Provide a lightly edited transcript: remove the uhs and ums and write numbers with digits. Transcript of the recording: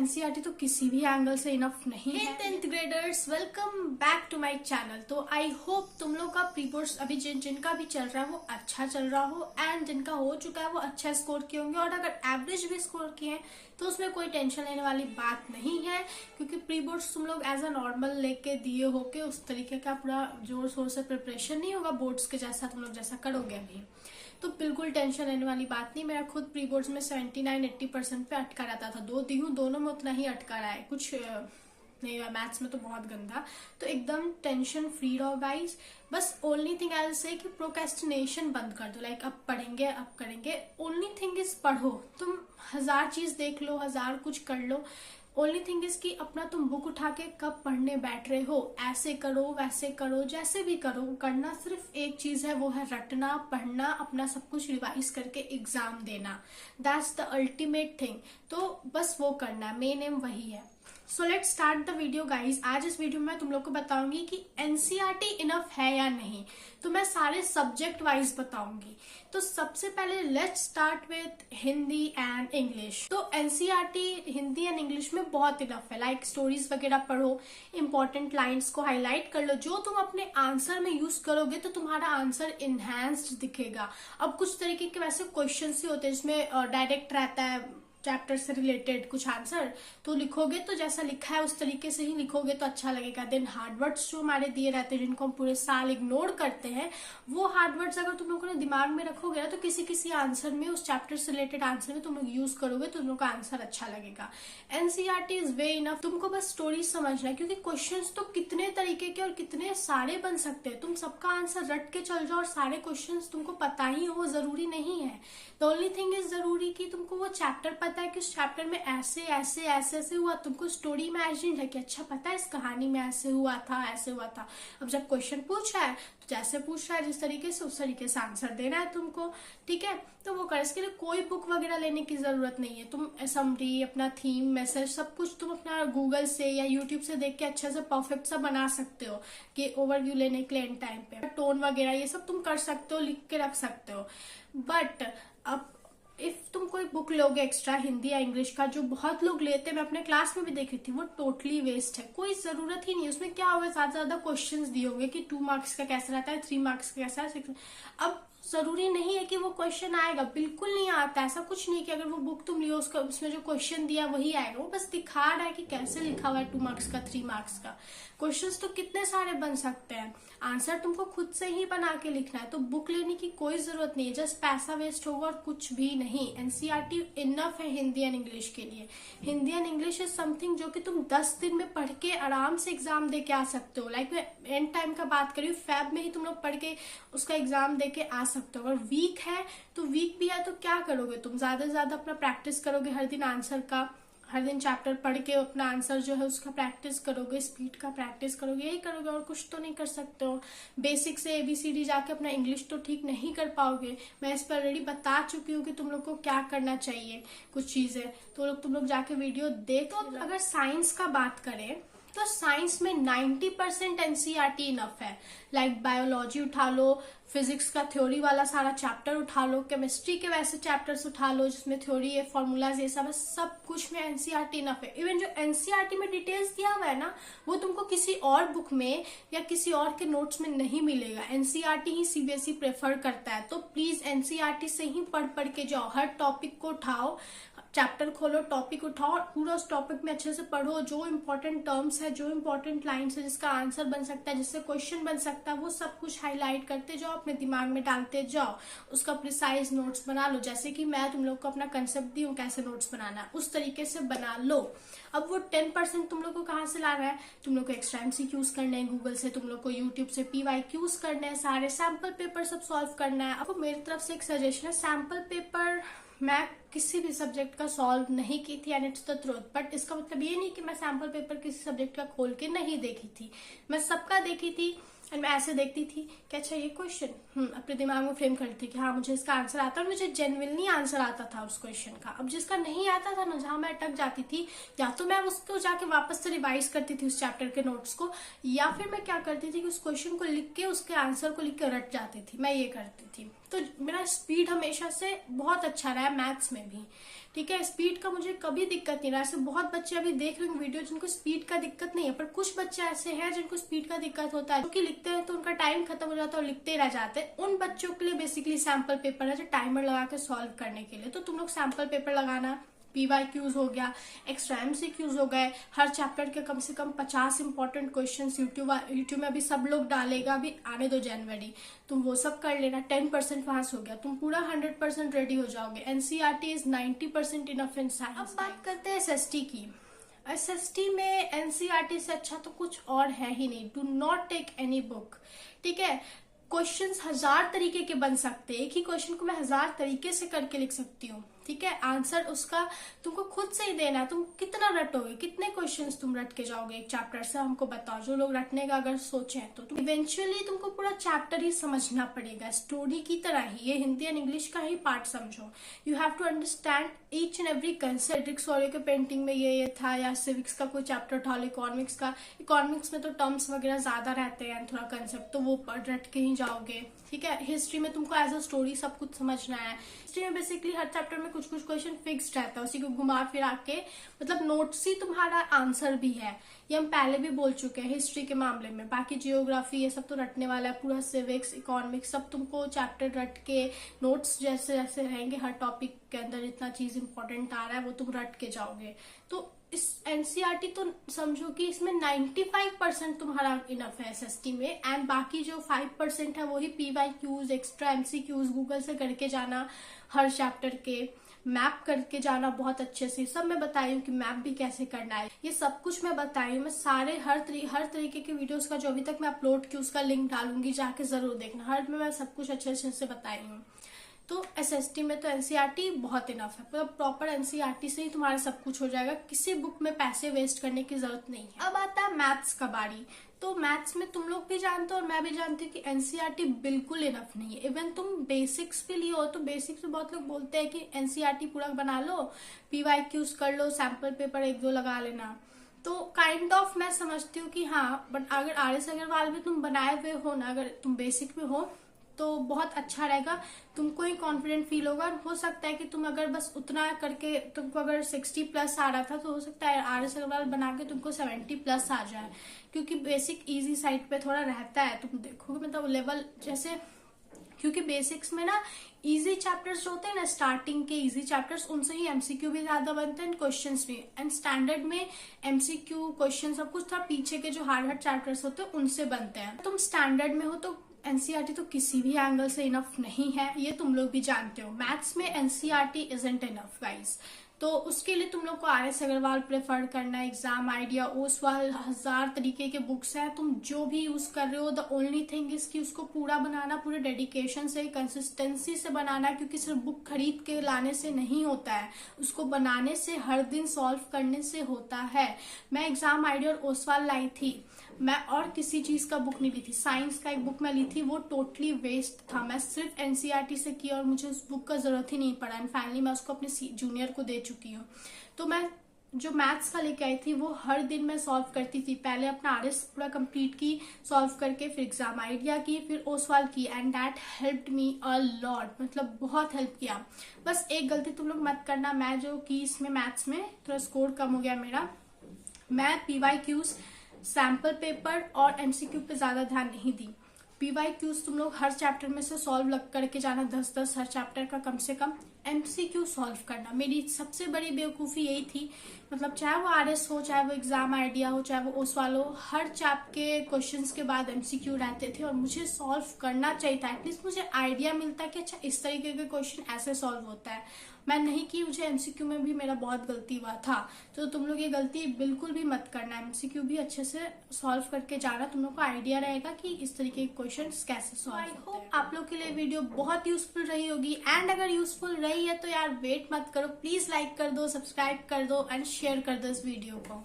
NCERT तो किसी भी एंगल से इनफ नहीं है। 10th graders, welcome back to my channel. तो आई होप तुम लोग का प्री बोर्ड्स अभी जिनका भी चल रहा है वो अच्छा चल रहा हो, एंड जिनका हो चुका है वो अच्छा स्कोर किए होंगे, और अगर एवरेज भी स्कोर किए हैं तो उसमें कोई टेंशन लेने वाली बात नहीं है, क्योंकि प्री बोर्ड्स तुम लोग एज अ नॉर्मल लेके दिए हो के उस तरीके का पूरा जोर शोर से प्रिपरेशन नहीं होगा बोर्ड्स के जैसा तुम लोग जैसा करोगे अभी, तो बिल्कुल टेंशन लेने वाली बात नहीं। मेरा खुद प्री बोर्ड्स में 79-80% पे अटका रहता था। दी हूँ, दोनों में उतना ही अटका रहा है, कुछ नहीं हुआ। मैथ्स में तो बहुत गंदा। तो एकदम टेंशन फ्री रहो गाइस। बस only thing I will say कि प्रोक्रेस्टिनेशन बंद कर दो। लाइक अब पढ़ेंगे, अब करेंगे, ओनली थिंग इज पढ़ो। तुम 1000 चीज देख लो, 1000 कुछ कर लो, ओनली थिंग इज कि अपना तुम बुक उठा के कब पढ़ने बैठ रहे हो, ऐसे करो वैसे करो, जैसे भी करो, करना सिर्फ एक चीज है, वो है रटना, पढ़ना, अपना सब कुछ रिवाइज करके एग्जाम देना। That's the ultimate thing. तो बस वो करना है, मेन एम वही है। So let's start the video guys. आज इस वीडियो में तुम लोग को बताऊंगी कि एनसीईआरटी इनफ है या नहीं। तो मैं सारे सब्जेक्ट वाइज बताऊंगी। तो सबसे पहले let's start with Hindi and English. तो एनसीईआरटी हिंदी एंड इंग्लिश में बहुत इनफ है। लाइक स्टोरीज वगैरह पढ़ो, इंपॉर्टेंट लाइंस को हाईलाइट कर लो, जो तुम अपने आंसर में यूज करोगे तो तुम्हारा आंसर इनहैंस्ड दिखेगा। अब कुछ तरीके के वैसे क्वेश्चन ही होते हैं जिसमें डायरेक्ट रहता है चैप्टर से रिलेटेड कुछ आंसर, तो लिखोगे तो जैसा लिखा है उस तरीके से ही लिखोगे तो अच्छा लगेगा। देन हार्डवर्ड्स जो हमारे दिए रहते हैं, जिनको हम पूरे साल इग्नोर करते हैं, वो हार्डवर्ड्स अगर तुम लोगों ने दिमाग में रखोगे ना, तो किसी किसी आंसर में, उस चैप्टर से रिलेटेड आंसर में तुम लोग यूज करोगे तो तुम लोग का आंसर अच्छा लगेगा। NCERT is way enough. तुमको बस स्टोरी समझना है, क्योंकि क्वेश्चन तो कितने तरीके के और कितने सारे बन सकते हैं। तुम सबका आंसर रट के चल जाओ और सारे क्वेश्चन तुमको पता ही हो, वो जरूरी नहीं है। द ओनली थिंग इज जरूरी कि तुमको वो चैप्टर पता है कि उस चैप्टर में ऐसे ऐसे ऐसे ऐसे हुआ, तुमको स्टोरी इमेजिन है कि अच्छा पता है इस कहानी में ऐसे हुआ था, ऐसे हुआ था। अब जब क्वेश्चन पूछ रहा है तो जैसे पूछ रहा है जिस तरीके से, उस तरीके से आंसर देना है तुमको, ठीक है। तो वो कर, इसके लिए कोई बुक वगैरह लेने की जरूरत नहीं है। तुम समरी, अपना थीम, मैसेज, सब कुछ तुम अपना गूगल से या यूट्यूब से देख के अच्छे से परफेक्ट सा बना सकते हो कि ओवरव्यू लेने के लिए एंड टाइम पे टोन वगैरह ये सब तुम कर सकते हो, लिख के रख सकते हो। बट अब इफ तुम कोई बुक लोगे एक्स्ट्रा हिंदी या इंग्लिश का, जो बहुत लोग लेते हैं, मैं अपने क्लास में भी देखी थी, वो टोटली वेस्ट है। कोई जरूरत ही नहीं है। उसमें क्या होगा, ज्यादा ज्यादा क्वेश्चंस दिए होंगे कि 2 मार्क्स का कैसा रहता है, 3 मार्क्स का कैसा है। अब जरूरी नहीं है कि वो क्वेश्चन आएगा, बिल्कुल नहीं आता। ऐसा कुछ नहीं कि अगर वो बुक तुम लियो उसका उसमें जो क्वेश्चन दिया वही आएगा। वो बस दिखा रहा है कि कैसे लिखा हुआ है 2 मार्क्स का, 3 मार्क्स का। क्वेश्चंस तो कितने सारे बन सकते हैं, आंसर तुमको खुद से ही बना के लिखना है। तो बुक लेने की कोई जरूरत नहीं है, जस्ट पैसा वेस्ट होगा और कुछ भी नहीं। एनसीईआरटी इनफ है हिंदी एंड इंग्लिश के लिए। Hindi and English is something जो कि तुम 10 दिन में पढ़ के आराम से एग्जाम दे के आ सकते हो। लाइक मैं एंड टाइम का बात करी हूँ, फेब में ही तुम लोग पढ़ के उसका एग्जाम दे के आ सकते हो। अगर वीक है तो वीक भी है तो क्या करोगे तुम, ज्यादा से ज्यादा अपना प्रैक्टिस करोगे हर दिन आंसर का, हर दिन चैप्टर पढ़ के अपना आंसर जो है उसका प्रैक्टिस करोगे, स्पीड का प्रैक्टिस करोगे, यही करोगे और कुछ तो नहीं कर सकते हो। बेसिक से ABCD जाके अपना इंग्लिश तो ठीक नहीं कर पाओगे। मैं इस पर ऑलरेडी बता चुकी हूँ कि तुम लोग को क्या करना चाहिए, कुछ चीजें तो तुम लोग जाके वीडियो देखो। अगर साइंस का बात करें तो साइंस में 90% एनसीईआरटी इनफ है। लाइक बायोलॉजी उठा लो, फिजिक्स का थ्योरी वाला सारा चैप्टर उठा लो, केमिस्ट्री के वैसे चैप्टर्स उठा लो जिसमें थ्योरी है, फॉर्मूलाज, ये सब कुछ में एनसीईआरटी इनफ है। इवन जो एनसीईआरटी में डिटेल्स दिया हुआ है ना, वो तुमको किसी और बुक में या किसी और के नोट्स में नहीं मिलेगा। एनसीईआरटी ही सीबीएसई प्रेफर करता है। तो प्लीज एनसीईआरटी से ही पढ़ के जाओ, हर टॉपिक को उठाओ, चैप्टर खोलो, टॉपिक उठाओ और पूरा उस टॉपिक में अच्छे से पढ़ो। जो इंपॉर्टेंट टर्म्स है, जो इंपॉर्टेंट लाइन्स है, जिसका आंसर बन सकता है, जिससे क्वेश्चन बन सकता है, वो सब कुछ हाईलाइट करते जाओ, अपने दिमाग में डालते जाओ, उसका प्रिसाइज नोट्स बना लो। जैसे कि मैं तुम लोग को अपना कंसेप्ट दी हूँ कैसे नोट्स बनाना है, उस तरीके से बना लो। अब वो 10% तुम लोग को कहाँ से लाना है, तुम लोग को एक्स्ट्रा MCQs करने हैं गूगल से, तुम लोग को यूट्यूब से PYQs करने हैं, सारे सैम्पल पेपर सब सॉल्व करना है। आपको मेरी तरफ से एक सजेशन है, सैम्पल पेपर मैं किसी भी सब्जेक्ट का सॉल्व नहीं की थी and it's the truth. But इसका मतलब ये नहीं कि मैं सैम्पल पेपर किसी सब्जेक्ट का खोल के नहीं देखी थी, मैं सबका देखी थी। एंड मैं ऐसे देखती थी कि अच्छा ये क्वेश्चन अपने दिमाग में फ्रेम करती थी कि हाँ मुझे इसका आंसर आता है, और मुझे जेन्युइनली आंसर आता था उस क्वेश्चन का। अब जिसका नहीं आता था ना, जहां मैं अटक जाती थी, या तो मैं उसको जाके वापस से रिवाइज करती थी उस चैप्टर के नोट्स को, या फिर मैं क्या करती थी कि उस क्वेश्चन को लिख के उसके आंसर को लिख के रट जाती थी। मैं ये करती थी। तो मेरा स्पीड हमेशा से बहुत अच्छा रहा है मैथ्स में भी, ठीक है। स्पीड का मुझे कभी दिक्कत नहीं रहा। ऐसे बहुत बच्चे अभी देख रहे हैं वीडियो जिनको स्पीड का दिक्कत नहीं है, पर कुछ बच्चे ऐसे हैं जिनको स्पीड का दिक्कत होता है, क्योंकि लिखते हैं तो उनका टाइम खत्म हो जाता है और लिखते रह जाते हैं। उन बच्चों के लिए बेसिकली सैम्पल पेपर है, जो टाइमर लगा के सॉल्व करने के लिए। तो तुम लोग सैम्पल पेपर लगाना, PYQs हो गया, एक्स्ट्रा MCQs हो गए, हर चैप्टर के कम से कम 50 इंपॉर्टेंट क्वेश्चंस यूट्यूब में अभी सब लोग डालेगा, अभी आने दो जनवरी, तुम वो सब कर लेना। 10% पास हो गया, तुम पूरा 100% रेडी हो जाओगे। NCERT is 90% enough in science. अब बात करते हैं SST की। SST में NCERT से अच्छा तो कुछ और है ही नहीं। Do not take any book, ठीक है। क्वेश्चंस 1000 तरीके के बन सकते हैं, एक ही क्वेश्चन को मैं 1000 तरीके से करके लिख सकती हूँ, ठीक है। आंसर उसका तुमको खुद से ही देना है। तुम कितना रटोगे, कितने क्वेश्चंस तुम रट के जाओगे एक चैप्टर से, हमको बताओ। जो लोग रटने का अगर सोचें तो इवेंचुअली तुमको पूरा चैप्टर ही समझना पड़ेगा, स्टोरी की तरह ही। ये हिंदी एंड इंग्लिश का ही पार्ट समझो। You have to understand each and every concept. Sorry के पेंटिंग में ये था, या सिविक्स का कोई चैप्टर उठा लो, इकोनॉमिक्स का। इकोनॉमिक्स में तो टर्म्स वगैरह ज्यादा रहते हैं, थोड़ा कंसेप्ट तो वो रट के ही जाओगे, ठीक है। हिस्ट्री में तुमको एज अ स्टोरी सब कुछ समझना है। हिस्ट्री में बेसिकली हर चैप्टर में कुछ कुछ क्वेश्चन फिक्स्ड रहता है, उसी को घुमा फिरा के, मतलब नोट्स ही तुम्हारा आंसर भी है। ये हम पहले भी बोल चुके हैं हिस्ट्री के मामले में। बाकी जियोग्राफी ये सब तो रटने वाला है, पूरा सिविक्स इकोनॉमिक्स सब तुमको चैप्टर रट के, नोट्स जैसे जैसे रहेंगे हर टॉपिक के अंदर इतना चीज इंपॉर्टेंट आ रहा है वो तुम रट के जाओगे। तो इस NCERT तो समझो कि इसमें 95% तुम्हारा इनफ है SST में, एंड बाकी जो 5% है वही PYQs, एक्स्ट्रा MCQs गूगल से करके जाना, हर चैप्टर के मैप करके जाना बहुत अच्छे से। सब मैं बताई हूँ कि मैप भी कैसे करना है, ये सब कुछ मैं बताई हूँ। मैं सारे हर तरीके के वीडियोस का जो अभी तक मैं अपलोड की उसका लिंक डालूंगी, जाके जरूर देखना। हर में मैं सब कुछ अच्छे से बताई हूँ। तो SST में तो NCERT बहुत इनफ है, मतलब प्रॉपर NCERT से ही तुम्हारा सब कुछ हो जाएगा, किसी बुक में पैसे वेस्ट करने की जरूरत नहीं है। अब आता है मैथ्स का बारी। तो मैथ्स में तुम लोग भी जानते हो और मैं भी जानती हूँ कि NCERT बिल्कुल इनफ नहीं है। इवन तुम बेसिक्स भी लियो तो बेसिक्स में बहुत लोग बोलते हैं कि NCERT पूरा बना लो, PYQs कर लो, सैम्पल पेपर 1-2 लगा लेना। तो काइंड ऑफ मैं समझती हूँ कि हाँ, बट अगर RS अग्रवाल में तुम बनाए हुए हो ना, अगर तुम बेसिक में हो तो बहुत अच्छा रहेगा, तुमको ही कॉन्फिडेंट फील होगा। हो सकता है कि तुम अगर बस उतना करके, तुमको अगर 60+ आ रहा था तो हो सकता है RS अग्रवाल बना के तुमको 70+ आ जाए, क्योंकि बेसिक इजी साइड पे थोड़ा रहता है। तुम देखोगे मतलब लेवल जैसे, क्योंकि बेसिक्स में ना इजी चैप्टर्स जो होते हैं ना, स्टार्टिंग के इजी चैप्टर्स, उनसे ही MCQ भी ज्यादा बनते हैं, क्वेश्चंस भी। एंड स्टैंडर्ड में MCQ क्वेश्चन सब कुछ था, पीछे के जो हार्ड चैप्टर्स होते हैं उनसे बनते हैं। तुम स्टैंडर्ड में हो तो NCERT तो किसी भी एंगल से इनफ नहीं है, ये तुम लोग भी जानते हो। मैथ्स में NCERT इजंट इनफ गाइस, तो उसके लिए तुम लोग को RS अग्रवाल प्रेफर करना है। एग्जाम आइडिया, ओसवाल, 1000 तरीके के बुक्स हैं, तुम जो भी यूज कर रहे हो, द ओनली थिंग इज कि उसको पूरा बनाना, पूरे डेडिकेशन से, कंसिस्टेंसी से बनाना, क्योंकि सिर्फ बुक खरीद के लाने से नहीं होता है, उसको बनाने से, हर दिन सॉल्व करने से होता है। मैं एग्जाम आइडिया और ओसवाल लाई थी, मैं और किसी चीज का बुक नहीं ली थी। साइंस का एक बुक मैं ली थी, वो टोटली वेस्ट था। मैं सिर्फ NCERT से की और मुझे उस बुक का जरूरत ही नहीं पड़ा। एंड फाइनली मैं उसको अपने जूनियर को दे चुकी हूँ। तो मैं जो मैथ्स का लेके आई थी वो हर दिन मैं सॉल्व करती थी। पहले अपना RS पूरा कंप्लीट की, सॉल्व करके फिर एग्जाम आइडिया की, फिर ओसवाल की, and that helped me a lot, मतलब बहुत हेल्प किया। बस एक गलती तुम लोग मत करना, मैं जो की इसमें मैथ्स में थोड़ा स्कोर कम हो गया मेरा, मैं PYQs, सैम्पल पेपर और MCQ पे ज्यादा ध्यान नहीं दी। PYQs तुम लोग हर चैप्टर में से सॉल्व लग करके जाना, 10-10 हर चैप्टर का कम से कम। MCQ सॉल्व करना, मेरी सबसे बड़ी बेवकूफी यही थी, मतलब चाहे वो RS हो, चाहे वो एग्जाम आइडिया हो, चाहे वो ओसवाल हो, हर चैप के क्वेश्चंस के बाद MCQ रहते थे और मुझे सॉल्व करना चाहिए था। एटलीस्ट मुझे आइडिया मिलता कि अच्छा इस तरीके के क्वेश्चन ऐसे सॉल्व होता है। मैं नहीं की, मुझे MCQ में भी मेरा बहुत गलती हुआ था। तो तुम लोग ये गलती बिल्कुल भी मत करना, MCQ भी अच्छे से सॉल्व करके जाना, तुम लोग को आइडिया रहेगा कि इस तरीके के क्वेश्चंस कैसे सॉल्व होते हैं। आई होप आप लोग के लिए वीडियो बहुत यूजफुल रही होगी, एंड अगर यूजफुल रही है तो यार वेट मत करो, प्लीज लाइक कर दो, सब्सक्राइब कर दो एंड शेयर कर दो इस वीडियो को।